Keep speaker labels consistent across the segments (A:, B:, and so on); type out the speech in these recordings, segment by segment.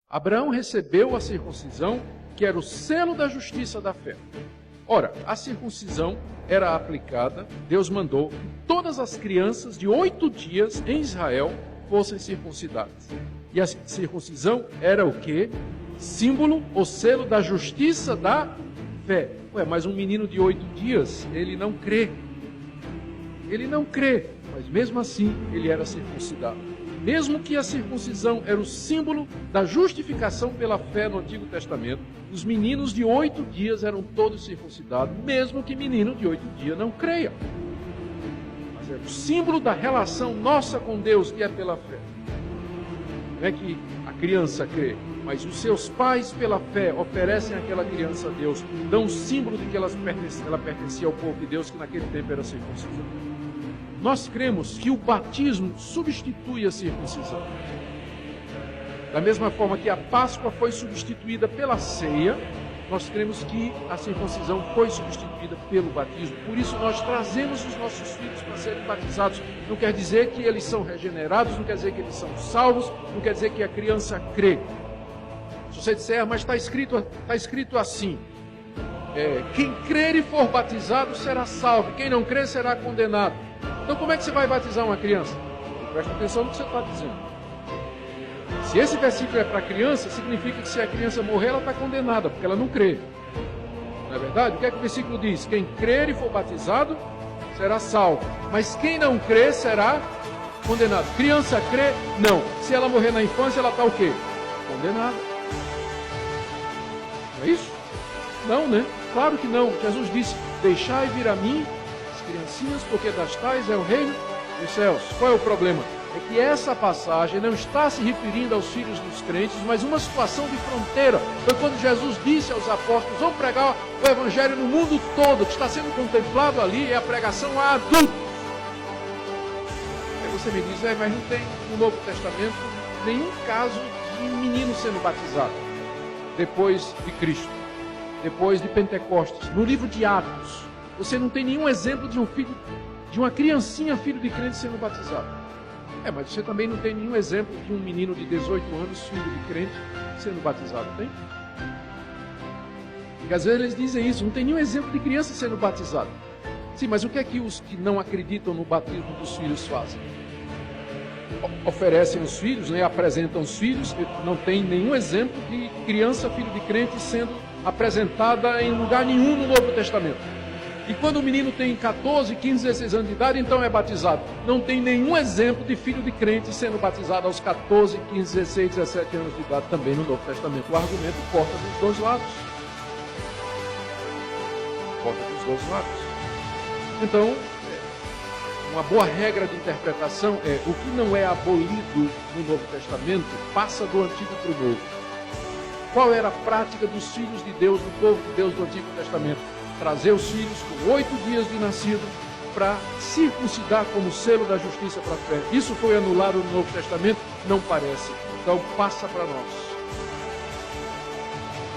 A: Abraão recebeu a circuncisão, que era o selo da justiça da fé. Ora, a circuncisão era aplicada, Deus mandou que todas as crianças de 8 dias em Israel fossem circuncidadas. E a circuncisão era o quê? Símbolo ou selo da justiça da fé. Mas um menino de 8 dias, ele não crê. Ele não crê, mas mesmo assim ele era circuncidado. Mesmo que a circuncisão era o símbolo da justificação pela fé no Antigo Testamento, os meninos de 8 dias eram todos circuncidados, mesmo que menino de 8 dias não creia. Mas é o símbolo da relação nossa com Deus, que é pela fé. Não é que a criança crê, mas os seus pais, pela fé, oferecem àquela criança a Deus, dão o símbolo de que ela pertencia ao povo de Deus, que naquele tempo era circuncisão. Nós cremos que o batismo substitui a circuncisão. Da mesma forma que a Páscoa foi substituída pela ceia, nós cremos que a circuncisão foi substituída pelo batismo. Por isso nós trazemos os nossos filhos para serem batizados. Não quer dizer que eles são regenerados, não quer dizer que eles são salvos, não quer dizer que a criança crê. Se você disser, mas está escrito assim, quem crer e for batizado será salvo, quem não crer será condenado. Então como é que você vai batizar uma criança? Presta atenção no que você está dizendo. Se esse versículo é para criança, significa que se a criança morrer, ela está condenada, porque ela não crê. Não é verdade? O que é que o versículo diz? Quem crer e for batizado será salvo, mas quem não crer será condenado. Criança crê? Não. Se ela morrer na infância, ela está o quê? Condenada. Não é isso? Não, né? Claro que não. Jesus disse, deixai vir a mim criancinhas, porque das tais é o reino dos céus. Qual é o problema? É que essa passagem não está se referindo aos filhos dos crentes, mas uma situação de fronteira. Foi quando Jesus disse aos apóstolos, vão pregar o evangelho no mundo todo. O que está sendo contemplado ali é a pregação a adultos. Aí você me diz, mas não tem no Novo Testamento nenhum caso de um menino sendo batizado depois de Cristo, depois de Pentecostes. No livro de Atos, você não tem nenhum exemplo de um filho, de uma criancinha, filho de crente, sendo batizado. Mas você também não tem nenhum exemplo de um menino de 18 anos, filho de crente, sendo batizado, tem? Porque às vezes eles dizem isso, não tem nenhum exemplo de criança sendo batizado. Sim, mas o que é que os que não acreditam no batismo dos filhos fazem? Oferecem os filhos, apresentam os filhos, não tem nenhum exemplo de criança, filho de crente, sendo apresentada em lugar nenhum no Novo Testamento. E quando o menino tem 14, 15, 16 anos de idade, então é batizado. Não tem nenhum exemplo de filho de crente sendo batizado aos 14, 15, 16, 17 anos de idade também no Novo Testamento. O argumento corta dos dois lados. Corta dos dois lados. Então, uma boa regra de interpretação é o que não é abolido no Novo Testamento passa do Antigo para o Novo. Qual era a prática dos filhos de Deus, do povo de Deus do Antigo Testamento? Trazer os filhos com 8 dias de nascido para circuncidar como selo da justiça para a fé. Isso foi anulado no Novo Testamento? Não parece. Então passa para nós.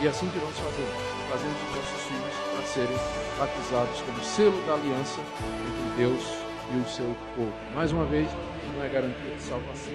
A: E é assim que nós fazemos os nossos filhos para serem batizados como selo da aliança entre Deus e o seu povo. Mais uma vez, não é garantia de salvação.